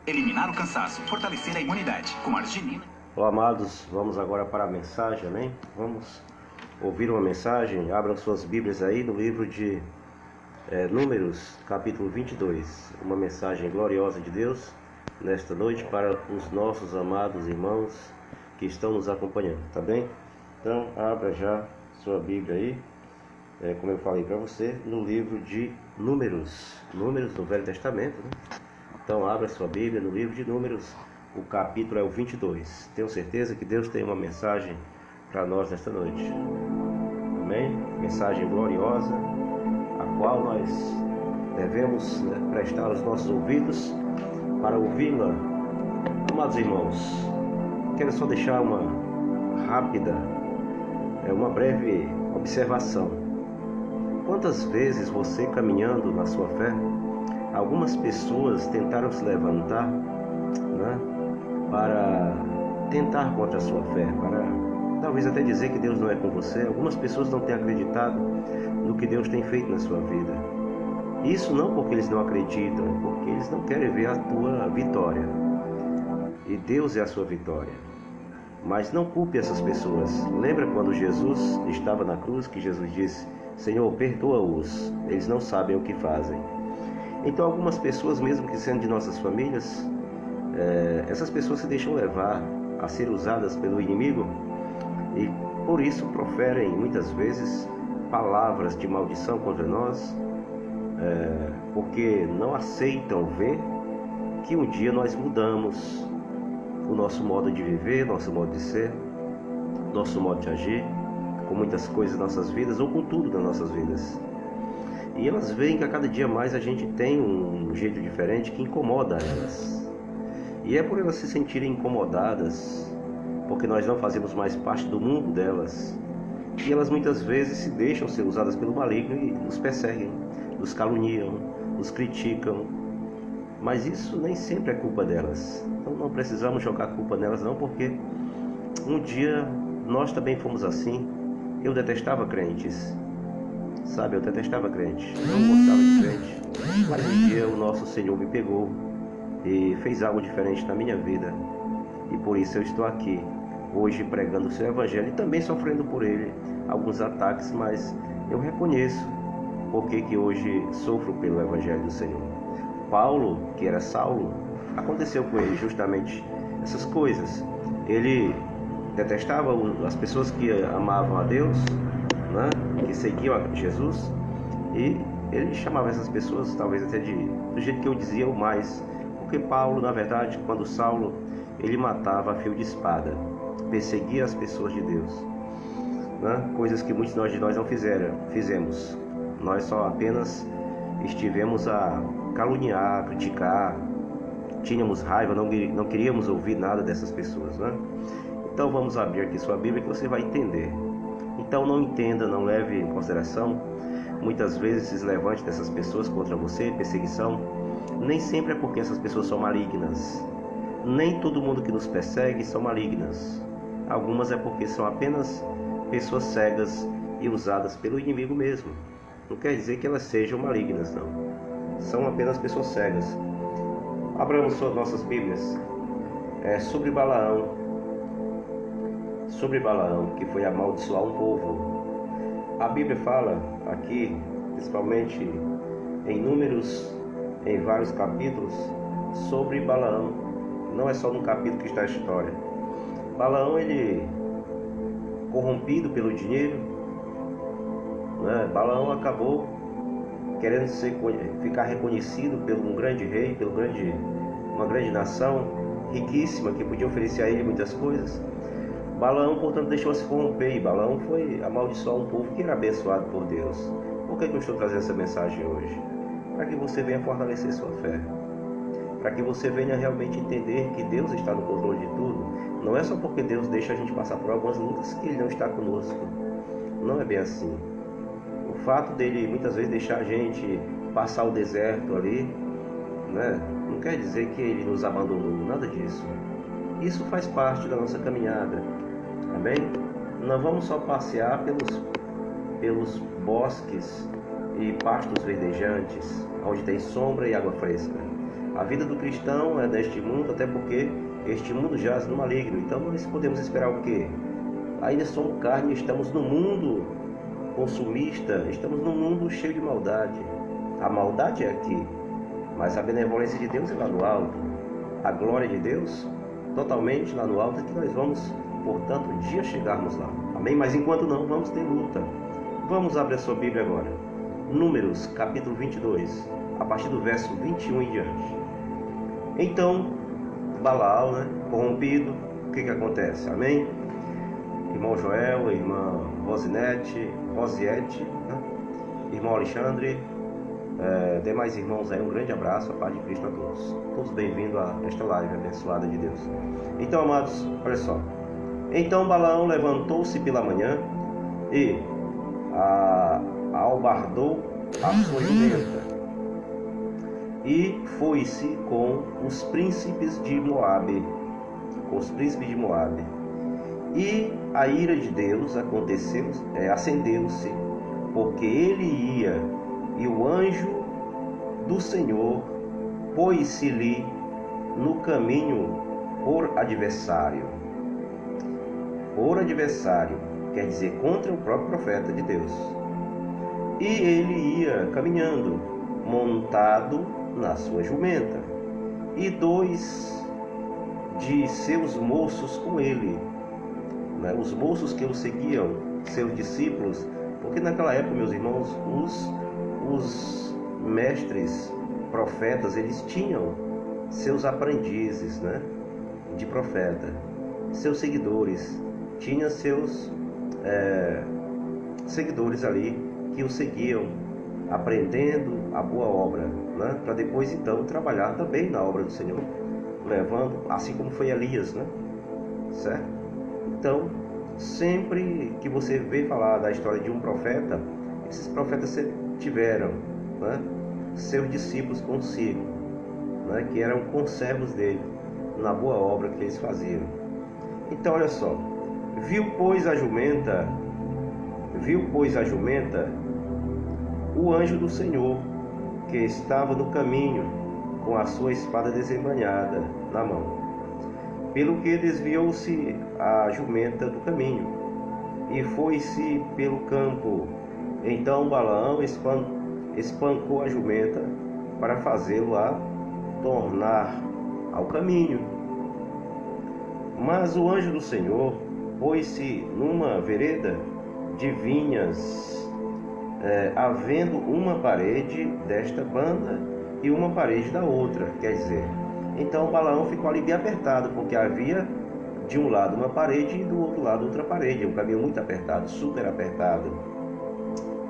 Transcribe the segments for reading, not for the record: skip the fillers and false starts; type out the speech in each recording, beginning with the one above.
Eliminar o cansaço, fortalecer a imunidade com arginina. Olá, amados, vamos agora para a mensagem, amém? Vamos ouvir uma mensagem, abram suas Bíblias aí no livro de Números, capítulo 22. Uma mensagem gloriosa de Deus nesta noite para os nossos amados irmãos que estão nos acompanhando, tá bem? Então, abra já sua Bíblia aí, como eu falei para você, no livro de Números do Velho Testamento, né? Então, abra sua Bíblia no livro de Números, o capítulo é o 22. Tenho certeza que Deus tem uma mensagem para nós nesta noite. Amém? Mensagem gloriosa, a qual nós devemos prestar os nossos ouvidos para ouvi-la. Amados irmãos, quero só deixar uma rápida, uma breve observação. Quantas vezes você, caminhando na sua fé, algumas pessoas tentaram se levantar, para tentar contra a sua fé, para talvez até dizer que Deus não é com você. Algumas pessoas não têm acreditado no que Deus tem feito na sua vida. Isso não porque eles não acreditam, porque eles não querem ver a tua vitória. E Deus é a sua vitória. Mas não culpe essas pessoas. Lembra quando Jesus estava na cruz, que Jesus disse: Senhor, perdoa-os, eles não sabem o que fazem. Então algumas pessoas, mesmo que sendo de nossas famílias, essas pessoas se deixam levar a ser usadas pelo inimigo e por isso proferem muitas vezes palavras de maldição contra nós, porque não aceitam ver que um dia nós mudamos o nosso modo de viver, nosso modo de ser, nosso modo de agir, com muitas coisas nas nossas vidas ou com tudo nas nossas vidas. E elas veem que a cada dia mais a gente tem um jeito diferente que incomoda elas. E é por elas se sentirem incomodadas, porque nós não fazemos mais parte do mundo delas, que elas muitas vezes se deixam ser usadas pelo maligno e nos perseguem, nos caluniam, nos criticam. Mas isso nem sempre é culpa delas. Então não precisamos jogar culpa nelas não, porque um dia nós também fomos assim. Eu detestava crentes, sabe? Eu detestava crente, não gostava de crente. Mas um dia o nosso Senhor me pegou e fez algo diferente na minha vida, e por isso eu estou aqui hoje pregando o seu evangelho e também sofrendo por ele alguns ataques, mas eu reconheço porque que hoje sofro pelo evangelho do Senhor. Paulo, que era Saulo, aconteceu com ele justamente essas coisas. Ele detestava as pessoas que amavam a Deus, que seguiam a Jesus, e ele chamava essas pessoas talvez até do jeito que eu dizia, ou mais. Porque Paulo, na verdade, quando Saulo, ele matava a fio de espada, perseguia as pessoas de Deus, coisas que muitos de nós não fizemos. Nós só apenas estivemos a caluniar, a criticar, tínhamos raiva, não queríamos ouvir nada dessas pessoas, Então vamos abrir aqui sua Bíblia que você vai entender. Então não entenda, não leve em consideração muitas vezes esses levantes dessas pessoas contra você, perseguição. Nem sempre é porque essas pessoas são malignas. Nem todo mundo que nos persegue são malignas. Algumas é porque são apenas pessoas cegas e usadas pelo inimigo mesmo. Não quer dizer que elas sejam malignas, não. São apenas pessoas cegas. Abramos nossas Bíblias. Sobre Balaão, que foi amaldiçoar um povo. A Bíblia fala aqui, principalmente em Números, em vários capítulos, sobre Balaão. Não é só num capítulo que está a história. Balaão, ele, corrompido pelo dinheiro, Balaão acabou querendo ficar reconhecido por um grande rei, uma grande nação riquíssima que podia oferecer a ele muitas coisas. Balaão, portanto, deixou-se corromper, e Balaão foi amaldiçoar um povo que era abençoado por Deus. Por que eu estou trazendo essa mensagem hoje? Para que você venha fortalecer sua fé, para que você venha realmente entender que Deus está no controle de tudo. Não é só porque Deus deixa a gente passar por algumas lutas que Ele não está conosco. Não é bem assim. O fato dele muitas vezes deixar a gente passar o deserto ali, não quer dizer que Ele nos abandonou, nada disso. Isso faz parte da nossa caminhada, amém? Não vamos só passear pelos bosques e pastos verdejantes, onde tem sombra e água fresca. A vida do cristão é deste mundo, até porque este mundo jaz no maligno. Então nós podemos esperar o quê? ainda somos carne, estamos no mundo consumista, estamos num mundo cheio de maldade. A maldade é aqui, mas a benevolência de Deus é lá no alto. A glória de Deus totalmente lá no alto, é que nós vamos, portanto, um dia chegarmos lá. Amém? Mas enquanto não, vamos ter luta. Vamos abrir a sua Bíblia agora. Números, capítulo 22, a partir do verso 21 em diante. Então, Balaão, corrompido, o que acontece? Amém? Irmão Joel, irmã Rosiette, irmão Alexandre, demais irmãos aí, um grande abraço, a paz de Cristo a todos. Todos bem-vindos a esta live abençoada de Deus. Então, amados, olha só. Então Balaão levantou-se pela manhã e albardou a sua jumenta e foi-se com os príncipes de Moabe, E a ira de Deus acendeu-se, porque ele ia, e o anjo do Senhor pôs-se-lhe no caminho por adversário. Por adversário, quer dizer, contra o próprio profeta de Deus. E ele ia caminhando, montado na sua jumenta, e 2 de seus moços com ele, os moços que o seguiam, seus discípulos, porque naquela época, meus irmãos, os mestres, profetas, eles tinham seus aprendizes, de profeta, seus seguidores, tinha seus seguidores ali que o seguiam, aprendendo a boa obra, para depois então trabalhar também na obra do Senhor, levando, assim como foi Elias, certo? Então, sempre que você vê falar da história de um profeta, esses profetas tiveram, seus discípulos consigo, que eram conservos dele na boa obra que eles faziam. Então, olha só, viu pois a jumenta o anjo do Senhor, que estava no caminho com a sua espada desembainhada na mão. Pelo que desviou-se a jumenta do caminho e foi-se pelo campo. Então Balaão espancou a jumenta para fazê-la tornar ao caminho. Mas o anjo do Senhor pôs-se numa vereda de vinhas, havendo uma parede desta banda e uma parede da outra, quer dizer, então Balaão ficou ali bem apertado, porque havia de um lado uma parede e do outro lado outra parede, um caminho muito apertado, super apertado,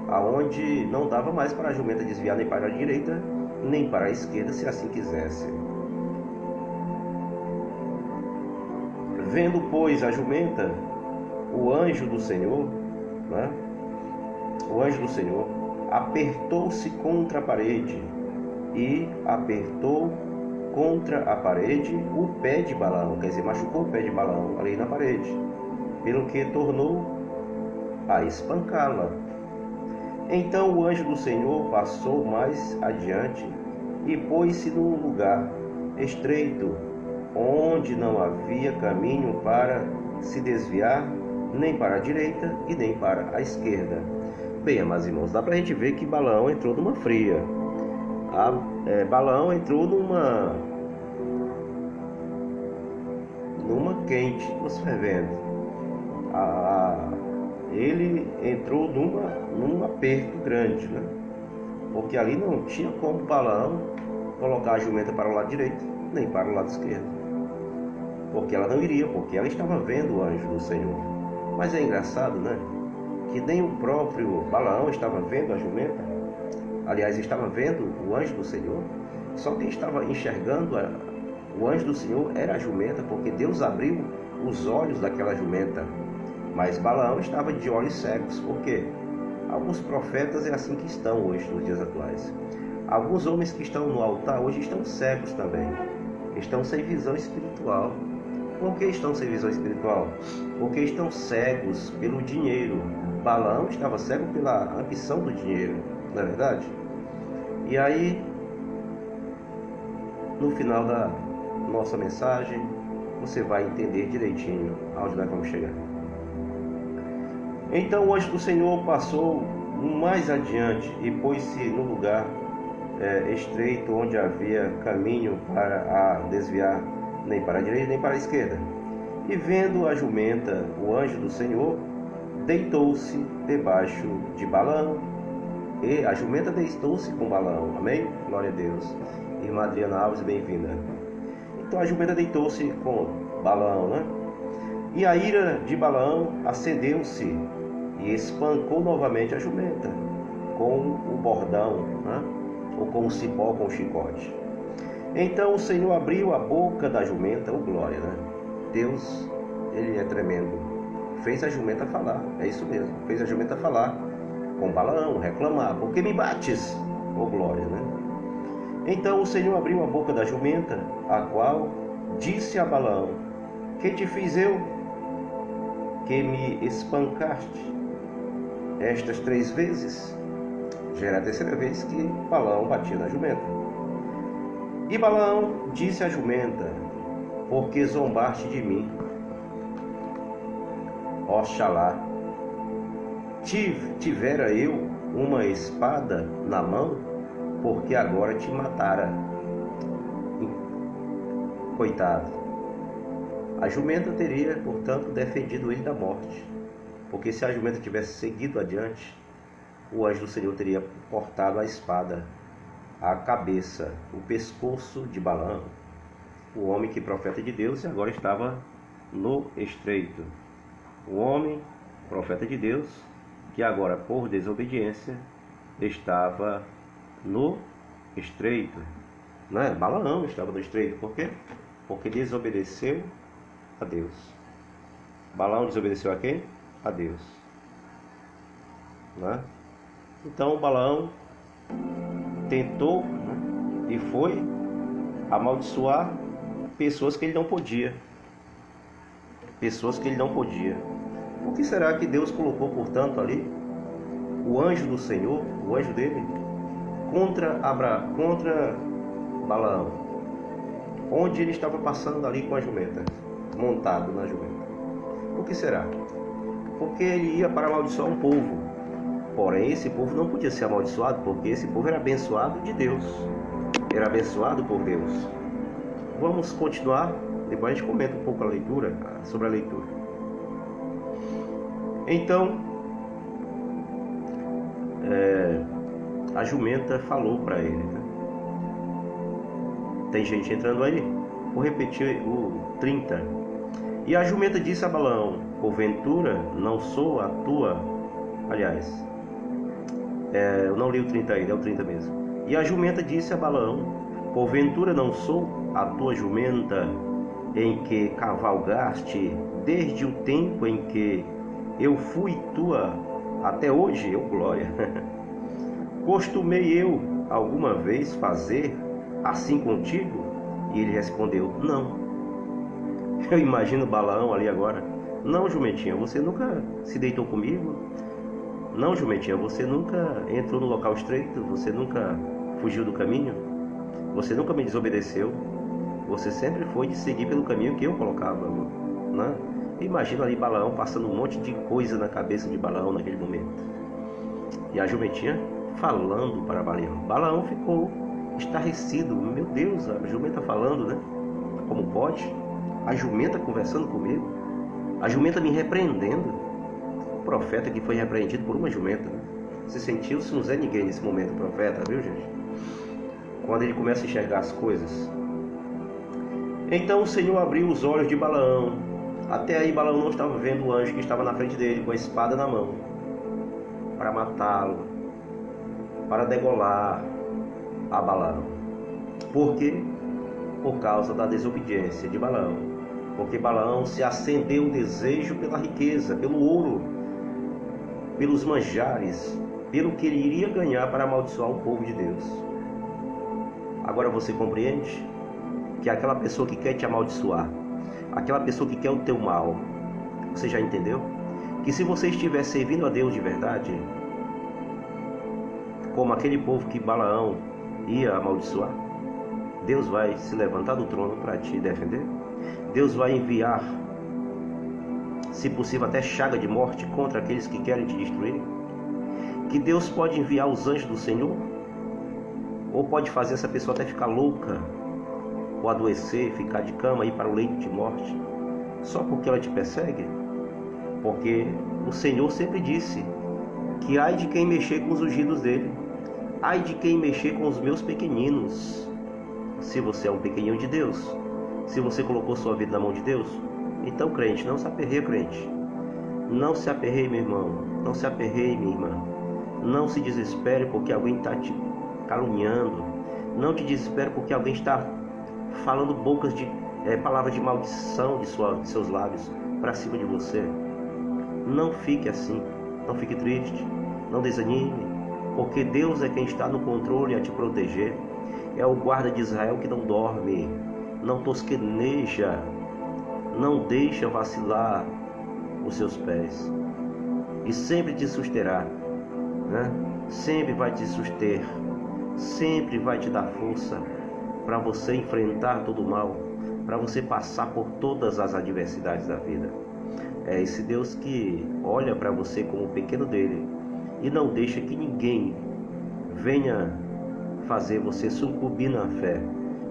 aonde não dava mais para a jumenta desviar nem para a direita nem para a esquerda, se assim quisesse. Vendo, pois, a jumenta, o anjo do Senhor, apertou-se contra a parede e apertou contra a parede o pé de Balaão, quer dizer, machucou o pé de Balaão ali na parede, pelo que tornou a espancá-la. Então o anjo do Senhor passou mais adiante e pôs-se num lugar estreito, onde não havia caminho para se desviar, nem para a direita e nem para a esquerda. Bem, amados irmãos, dá para a gente ver que Balaão entrou numa fria. Balaão entrou numa quente, nos fervendo. Ele entrou num aperto grande, porque ali não tinha como Balaão colocar a jumenta para o lado direito, nem para o lado esquerdo, porque ela não iria, porque ela estava vendo o anjo do Senhor. Mas é engraçado, que nem o próprio Balaão estava vendo a jumenta. Aliás, estava vendo o anjo do Senhor. Só quem estava enxergando o anjo do Senhor era a jumenta, porque Deus abriu os olhos daquela jumenta. Mas Balaão estava de olhos cegos. Por quê? Alguns profetas é assim que estão hoje, nos dias atuais. Alguns homens que estão no altar hoje estão cegos também. Estão sem visão espiritual. Por que estão sem visão espiritual? Porque estão cegos pelo dinheiro. Balaão estava cego pela ambição do dinheiro, não é verdade? E aí, no final da nossa mensagem, você vai entender direitinho aonde nós vamos chegar. Então o anjo do Senhor passou mais adiante e pôs-se no lugar estreito, onde havia caminho para desviar nem para a direita nem para a esquerda. E vendo a jumenta, o anjo do Senhor deitou-se debaixo de Balaão. E a jumenta deitou-se com Balaão. Amém? Glória a Deus. Irmã Adriana Alves, bem-vinda. Então a jumenta deitou-se com Balaão, né? E a ira de Balaão acendeu-se e espancou novamente a jumenta com o bordão, né? Ou com o cipó, com o chicote. Então o Senhor abriu a boca da jumenta, glória, né? Deus, Ele é tremendo. Fez a jumenta falar, é isso mesmo. Fez a jumenta falar com Balaão, reclamar. Por que me bates? Glória, né? Então o Senhor abriu a boca da jumenta, a qual disse a Balaão: que te fiz eu, que me espancaste estas 3 vezes? Já era a 3ª vez que Balaão batia na jumenta. E Balaão disse à jumenta: porque zombaste de mim? Oxalá tivera eu uma espada na mão, porque agora te matara. Coitado. A jumenta teria, portanto, defendido ele da morte, porque se a jumenta tivesse seguido adiante, o anjo do Senhor teria cortado a espada, a cabeça, o pescoço de Balaão, o homem que profeta de Deus e agora estava no estreito. O homem profeta de Deus que agora, por desobediência, estava no estreito. Não é? Balaão estava no estreito. Por quê? Porque desobedeceu a Deus. Balaão desobedeceu a quem? A Deus. Não é? Então Balaão tentou, né, e foi amaldiçoar pessoas que ele não podia. Pessoas que ele não podia. O que será que Deus colocou, portanto, ali? O anjo do Senhor, o anjo dele, contra Balaão, onde ele estava passando ali com a jumenta, montado na jumenta. O que será? Porque ele ia para amaldiçoar um povo. Porém, esse povo não podia ser amaldiçoado, porque esse povo era abençoado de Deus. Era abençoado por Deus. Vamos continuar, depois a gente comenta um pouco sobre a leitura. Então, a jumenta falou para ele, né? Tem gente entrando aí? Vou repetir o 30. E a jumenta disse a Balaão: porventura não sou a tua... Aliás, eu não li o 30 ainda, é o 30 mesmo. E a jumenta disse a Balaão: porventura não sou a tua jumenta em que cavalgaste desde o tempo em que eu fui tua até hoje? Glória. Costumei eu alguma vez fazer assim contigo? E ele respondeu: não. Eu imagino Balaão ali agora: não, jumentinha, você nunca se deitou comigo? Não, jumentinha, você nunca entrou no local estreito? Você nunca fugiu do caminho? Você nunca me desobedeceu? Você sempre foi de seguir pelo caminho que eu colocava, né? Imagina ali Balaão passando um monte de coisa na cabeça de Balaão naquele momento. E a jumentinha falando para Balaão. Balaão ficou estarrecido. Meu Deus, a jumenta falando, né? Como pode? A jumenta conversando comigo? A jumenta me repreendendo? O profeta que foi repreendido por uma jumenta, né? Se sentiu-se um Zé Ninguém nesse momento, o profeta, viu, gente? Quando ele começa a enxergar as coisas. Então o Senhor abriu os olhos de Balaão. Até aí Balaão não estava vendo o anjo que estava na frente dele com a espada na mão, para matá-lo, para degolar a Balaão. Por quê? Por causa da desobediência de Balaão. Porque Balaão se acendeu o desejo pela riqueza, pelo ouro, pelos manjares, pelo que ele iria ganhar para amaldiçoar o povo de Deus. Agora você compreende que aquela pessoa que quer te amaldiçoar, aquela pessoa que quer o teu mal, você já entendeu? Que se você estiver servindo a Deus de verdade, como aquele povo que Balaão ia amaldiçoar, Deus vai se levantar do trono para te defender. Deus vai enviar se possível até chaga de morte contra aqueles que querem te destruir? Que Deus pode enviar os anjos do Senhor? Ou pode fazer essa pessoa até ficar louca, ou adoecer, ficar de cama, ir para o leito de morte, só porque ela te persegue? Porque o Senhor sempre disse que ai de quem mexer com os ungidos dele, ai de quem mexer com os meus pequeninos. Se você é um pequenino de Deus, se você colocou sua vida na mão de Deus, então, crente, não se aperreie, crente. Não se aperreie, meu irmão. Não se aperreie, minha irmã. Não se desespere porque alguém está te caluniando. Não te desespere porque alguém está falando palavras de maldição de seus lábios para cima de você. Não fique assim. Não fique triste. Não desanime. Porque Deus é quem está no controle a te proteger. É o guarda de Israel que não dorme. Não tosqueneja. Não deixa vacilar os seus pés. E sempre te susterá, né? Sempre vai te suster. Sempre vai te dar força para você enfrentar todo o mal, para você passar por todas as adversidades da vida. É esse Deus que olha para você como o pequeno dele e não deixa que ninguém venha fazer você sucumbir na fé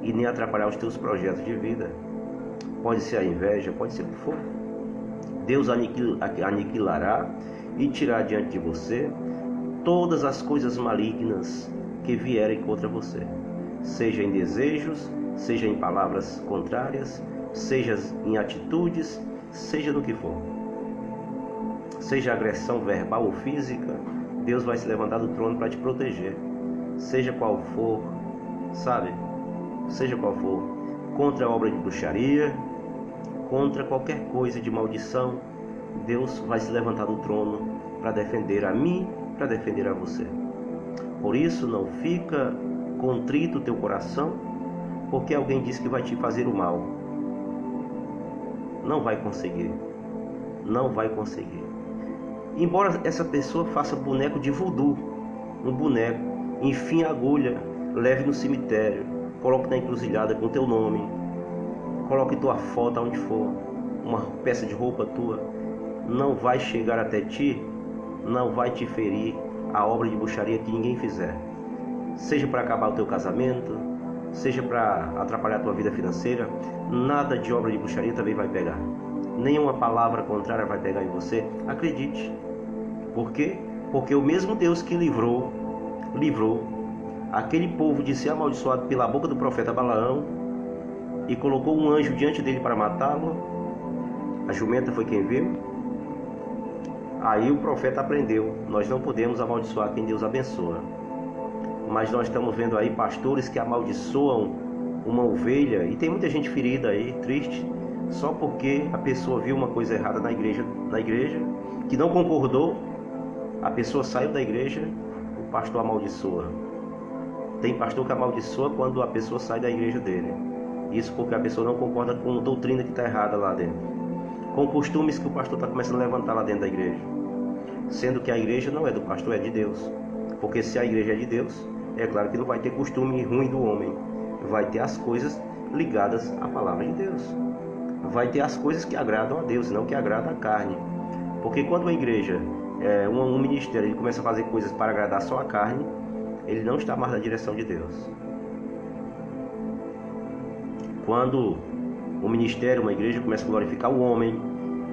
e nem atrapalhar os teus projetos de vida. Pode ser a inveja, pode ser o que for. Deus aniquilará e tirará diante de você todas as coisas malignas que vierem contra você, seja em desejos, seja em palavras contrárias, seja em atitudes, seja no que for. Seja agressão verbal ou física, Deus vai se levantar do trono para te proteger. Seja qual for, sabe? Seja qual for, contra a obra de bruxaria, contra qualquer coisa de maldição, Deus vai se levantar do trono para defender a mim, para defender a você. Por isso, não fica contrito o teu coração, porque alguém disse que vai te fazer o mal. Não vai conseguir. Não vai conseguir. Embora essa pessoa faça boneco de voodoo, um boneco, enfim a agulha, leve no cemitério, coloque na encruzilhada com teu nome, coloque tua foto onde for, uma peça de roupa tua, não vai chegar até ti, não vai te ferir a obra de bruxaria que ninguém fizer. Seja para acabar o teu casamento, seja para atrapalhar a tua vida financeira, nada de obra de bruxaria também vai pegar. Nenhuma palavra contrária vai pegar em você, acredite. Por quê? Porque o mesmo Deus que livrou aquele povo de ser amaldiçoado pela boca do profeta Balaão e colocou um anjo diante dele para matá-lo, a jumenta foi quem viu. Aí o profeta aprendeu, nós não podemos amaldiçoar quem Deus abençoa. Mas nós estamos vendo aí pastores que amaldiçoam uma ovelha, e tem muita gente ferida aí, triste, só porque a pessoa viu uma coisa errada na igreja, que não concordou, a pessoa saiu da igreja, o pastor amaldiçoa. Tem pastor que amaldiçoa quando a pessoa sai da igreja dele. Isso porque a pessoa não concorda com a doutrina que está errada lá dentro, com costumes que o pastor está começando a levantar lá dentro da igreja, sendo que a igreja não é do pastor, é de Deus. Porque se a igreja é de Deus, é claro que não vai ter costume ruim do homem, vai ter as coisas ligadas à palavra de Deus, vai ter as coisas que agradam a Deus, não que agradam a carne. Porque quando a igreja, um ministério, ele começa a fazer coisas para agradar só a carne, ele não está mais na direção de Deus. Quando o ministério, uma igreja, começa a glorificar o homem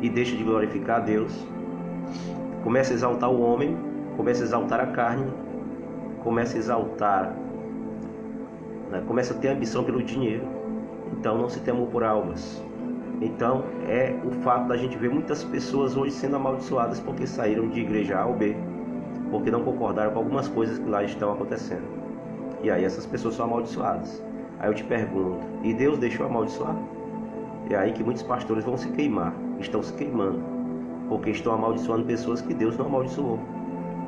e deixa de glorificar a Deus, começa a exaltar o homem, começa a exaltar a carne, começa a exaltar, né? Começa a ter ambição pelo dinheiro, então não se tem amor por almas. Então é o fato da gente ver muitas pessoas hoje sendo amaldiçoadas porque saíram de igreja A ou B, porque não concordaram com algumas coisas que lá estão acontecendo. E aí essas pessoas são amaldiçoadas. Aí eu te pergunto, e Deus deixou amaldiçoar? É aí que muitos pastores vão se queimar, estão se queimando, porque estão amaldiçoando pessoas que Deus não amaldiçoou.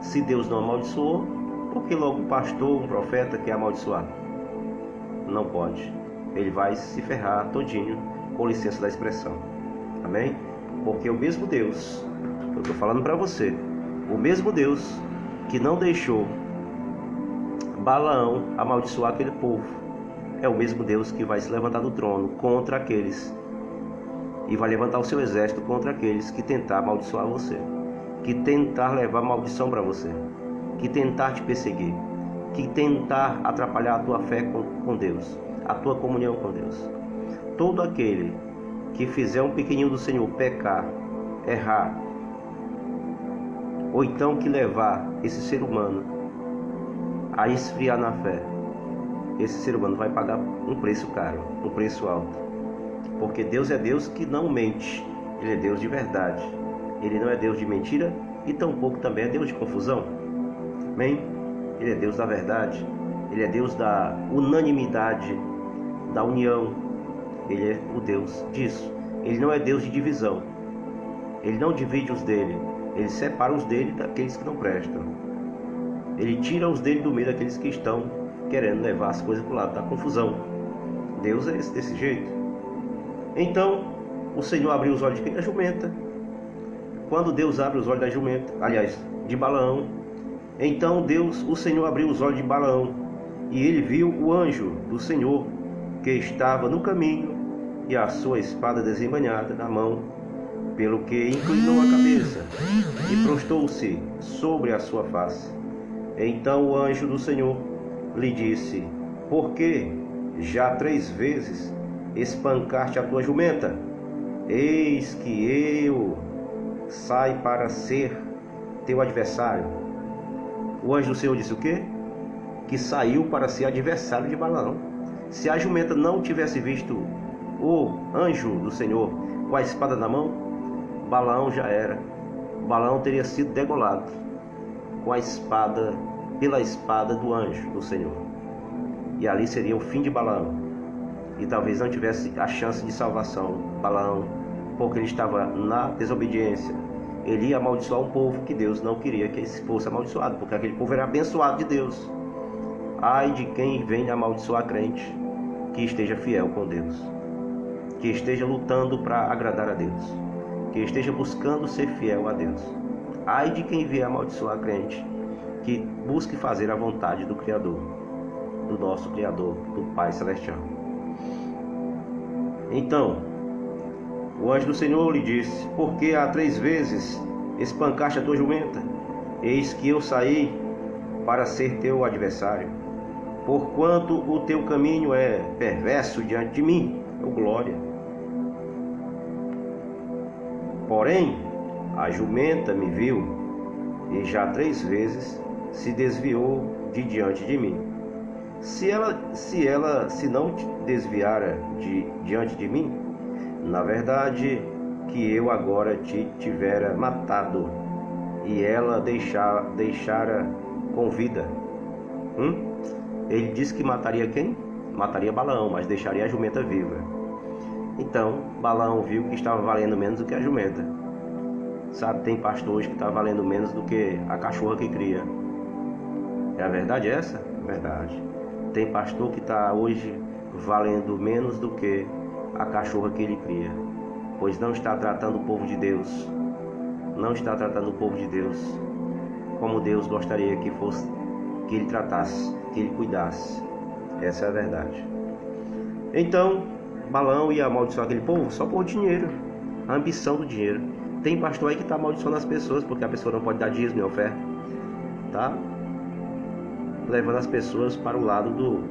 Se Deus não amaldiçoou, por que logo um pastor, um profeta quer amaldiçoar? Não pode. Ele vai se ferrar todinho, com licença da expressão. Amém? Porque o mesmo Deus, eu estou falando para você, o mesmo Deus que não deixou Balaão amaldiçoar aquele povo, é o mesmo Deus que vai se levantar do trono contra aqueles e vai levantar o seu exército contra aqueles que tentar amaldiçoar você, que tentar levar maldição para você, que tentar te perseguir, que tentar atrapalhar a tua fé com Deus, a tua comunhão com Deus. Todo aquele que fizer um pequenininho do Senhor pecar, errar, ou então que levar esse ser humano a esfriar na fé, esse ser humano vai pagar um preço caro, um preço alto. Porque Deus é Deus que não mente, Ele é Deus de verdade. Ele não é Deus de mentira e tampouco também é Deus de confusão. Amém? Ele é Deus da verdade, Ele é Deus da unanimidade, da união. Ele é o Deus disso. Ele não é Deus de divisão. Ele não divide os dele, Ele separa os dele daqueles que não prestam. Ele tira os dele do meio daqueles que estão querendo levar as coisas para o lado da confusão. Deus é desse jeito. Então, o Senhor abriu os olhos de quem? Da jumenta. Quando Deus abre os olhos da jumenta, aliás, de Balaão, então o Senhor abriu os olhos de Balaão, e ele viu o anjo do Senhor, que estava no caminho, e a sua espada desembainhada na mão, pelo que inclinou a cabeça, e prostou-se sobre a sua face. Então o anjo do Senhor lhe disse: por que já 3 vezes espancaste a tua jumenta? Eis que eu saio para ser teu adversário. O anjo do Senhor disse o quê? Que saiu para ser adversário de Balaão. Se a jumenta não tivesse visto o anjo do Senhor com a espada na mão, Balaão já era. Balaão teria sido degolado com a espada, pela espada do anjo do Senhor. E ali seria o fim de Balaão. E talvez não tivesse a chance de salvação, Balaão, porque ele estava na desobediência. Ele ia amaldiçoar um povo que Deus não queria que fosse amaldiçoado, porque aquele povo era abençoado de Deus. Ai de quem vem amaldiçoar crente que esteja fiel com Deus, que esteja lutando para agradar a Deus, que esteja buscando ser fiel a Deus. Ai de quem vier amaldiçoar crente que busque fazer a vontade do Criador, do nosso Criador, do Pai Celestial. Então, o anjo do Senhor lhe disse: por que há 3 vezes espancaste a tua jumenta? Eis que eu saí para ser teu adversário. Porquanto o teu caminho é perverso diante de mim, oh glória. Porém, a jumenta me viu, e já 3 vezes se desviou de diante de mim. Se não desviara diante de mim, na verdade que eu agora te tivera matado, e ela deixara com vida. Ele disse que mataria quem? Mataria Balaão, mas deixaria a jumenta viva. Então Balaão viu que estava valendo menos do que a jumenta. Sabe, tem pastor hoje que está valendo menos do que a cachorra que cria. É a verdade essa? Verdade. Tem pastor que está hoje valendo menos do que a cachorra que ele cria, pois não está tratando o povo de Deus, não está tratando o povo de Deus como Deus gostaria que fosse, que ele tratasse, que ele cuidasse. Essa é a verdade. Então Balaão ia amaldiçoar aquele povo só por dinheiro, a ambição do dinheiro. Tem pastor aí que está amaldiçoando as pessoas porque a pessoa não pode dar dízimo e oferta, tá? Levando as pessoas para o lado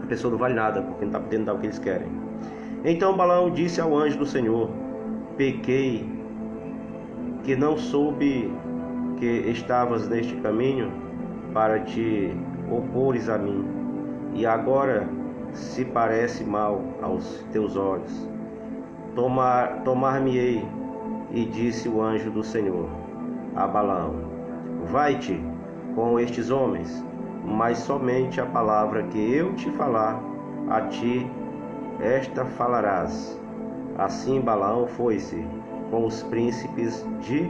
a pessoa não vale nada, porque não está podendo dar o que eles querem. Então Balaão disse ao anjo do Senhor: pequei, que não soube que estavas neste caminho para te opores a mim, e agora se parece mal aos teus olhos. Tomar-me-ei. E disse o anjo do Senhor a Balaão: vai-te com estes homens, mas somente a palavra que eu te falar, a ti esta falarás. Assim Balaão foi-se com os príncipes de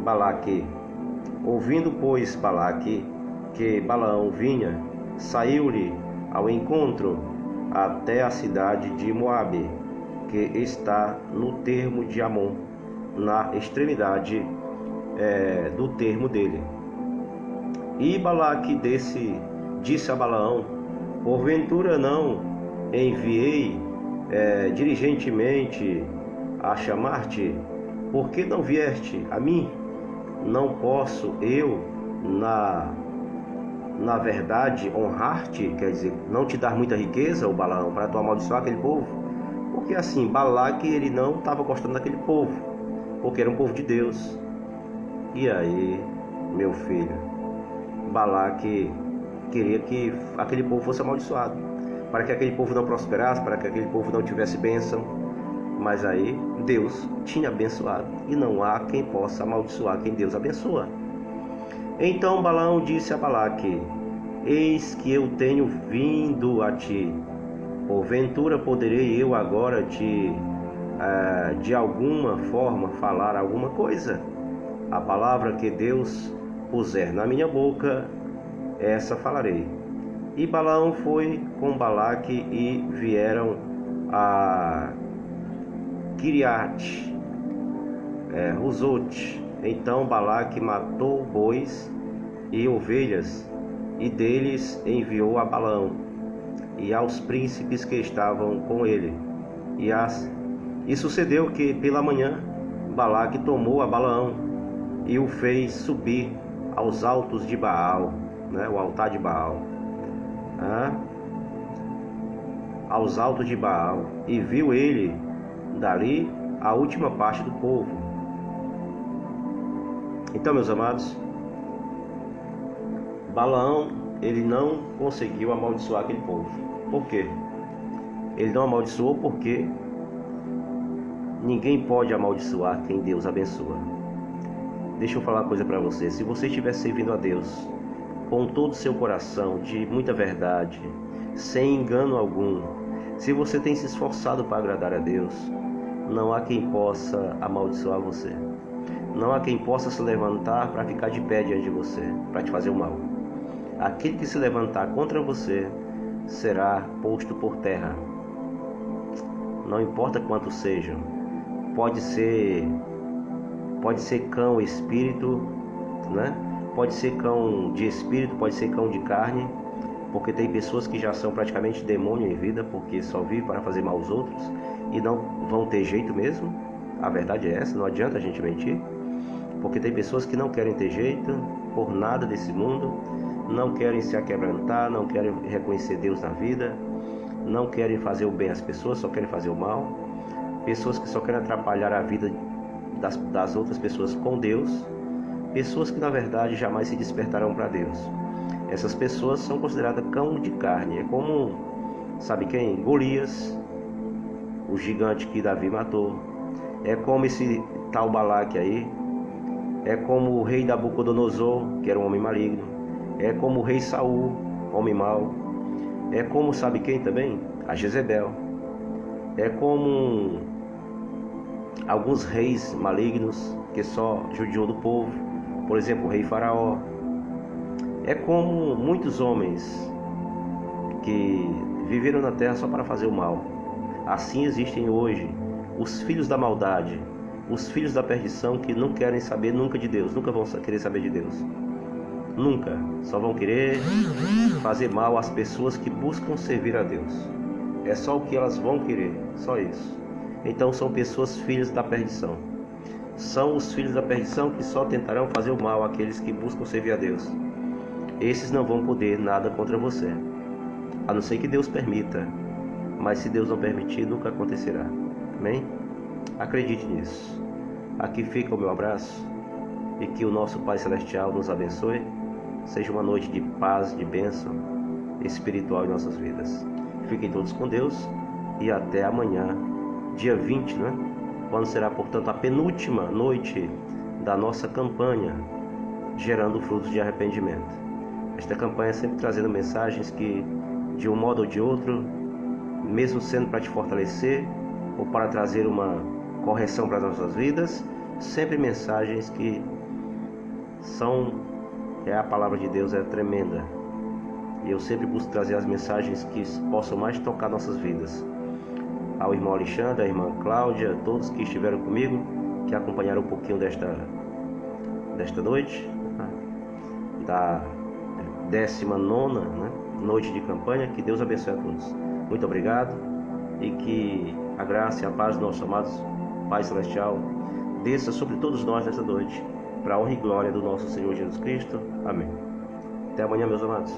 Balaque. Ouvindo, pois, Balaque que Balaão vinha, saiu-lhe ao encontro até a cidade de Moabe, que está no termo de Amon, na extremidade do termo dele. E Balaque disse a Balaão: porventura não enviei diligentemente a chamar-te? Por que não vieste a mim? Não posso eu, na verdade, honrar-te, quer dizer, não te dar muita riqueza, o Balaão, para tu amaldiçoar aquele povo? Porque assim, Balaque, ele não estava gostando daquele povo, porque era um povo de Deus. E aí, meu filho, Balaque queria que aquele povo fosse amaldiçoado, para que aquele povo não prosperasse, para que aquele povo não tivesse bênção. Mas aí Deus tinha abençoado, e não há quem possa amaldiçoar quem Deus abençoa. Então Balaão disse a Balaque: eis que eu tenho vindo a ti, porventura poderei eu agora de alguma forma falar alguma coisa? A palavra que Deus puser na minha boca, essa falarei. E Balaão foi com Balaque e vieram a Kiriat Huzote. Então Balaque matou bois e ovelhas, e deles enviou a Balaão e aos príncipes que estavam com ele. E sucedeu que pela manhã Balaque tomou a Balaão e o fez subir aos altos de Baal, o altar de Baal, aos altos de Baal, e viu ele dali a última parte do povo. Então, meus amados, Balaão, ele não conseguiu amaldiçoar aquele povo. Por quê? Ele não amaldiçoou porque ninguém pode amaldiçoar quem Deus abençoa. Deixa eu falar uma coisa para você. Se você estiver servindo a Deus com todo o seu coração, de muita verdade, sem engano algum, se você tem se esforçado para agradar a Deus, não há quem possa amaldiçoar você. Não há quem possa se levantar para ficar de pé diante de você, para te fazer o mal. Aquele que se levantar contra você será posto por terra. Não importa quantos sejam. Pode ser cão espírito, Pode ser cão de espírito, pode ser cão de carne, porque tem pessoas que já são praticamente demônio em vida, porque só vivem para fazer mal aos outros e não vão ter jeito mesmo. A verdade é essa, não adianta a gente mentir, porque tem pessoas que não querem ter jeito por nada desse mundo, não querem se aquebrantar, não querem reconhecer Deus na vida, não querem fazer o bem às pessoas, só querem fazer o mal. Pessoas que só querem atrapalhar a vida das outras pessoas com Deus, pessoas que na verdade jamais se despertarão para Deus. Essas pessoas são consideradas cão de carne. É como, sabe quem? Golias, o gigante que Davi matou. É como esse tal Balaque aí. É como o rei Nabucodonosor, que era um homem maligno. É como o rei Saul, homem mau. É como, sabe quem também? A Jezebel. É como alguns reis malignos que só judiou do povo. Por exemplo, o rei Faraó. É como muitos homens que viveram na terra só para fazer o mal. Assim existem hoje os filhos da maldade, os filhos da perdição, que não querem saber nunca de Deus, nunca vão querer saber de Deus. Nunca. Só vão querer fazer mal às pessoas que buscam servir a Deus. É só o que elas vão querer, só isso. Então são pessoas filhas da perdição. São os filhos da perdição que só tentarão fazer o mal àqueles que buscam servir a Deus. Esses não vão poder nada contra você, a não ser que Deus permita. Mas se Deus não permitir, nunca acontecerá. Amém? Acredite nisso. Aqui fica o meu abraço, e que o nosso Pai Celestial nos abençoe. Seja uma noite de paz, de bênção espiritual em nossas vidas. Fiquem todos com Deus e até amanhã, dia 20, quando será, portanto, a penúltima noite da nossa campanha Gerando Frutos de Arrependimento. Esta campanha sempre trazendo mensagens que, de um modo ou de outro, mesmo sendo para te fortalecer ou para trazer uma correção para as nossas vidas, sempre mensagens que a palavra de Deus é tremenda. E eu sempre busco trazer as mensagens que possam mais tocar nossas vidas. Ao irmão Alexandre, à irmã Cláudia, todos que estiveram comigo, que acompanharam um pouquinho desta noite, da 19ª noite de campanha. Que Deus abençoe a todos. Muito obrigado, e que a graça e a paz do nosso amado Pai Celestial, desça sobre todos nós nessa noite, para a honra e glória do nosso Senhor Jesus Cristo. Amém. Até amanhã, meus amados.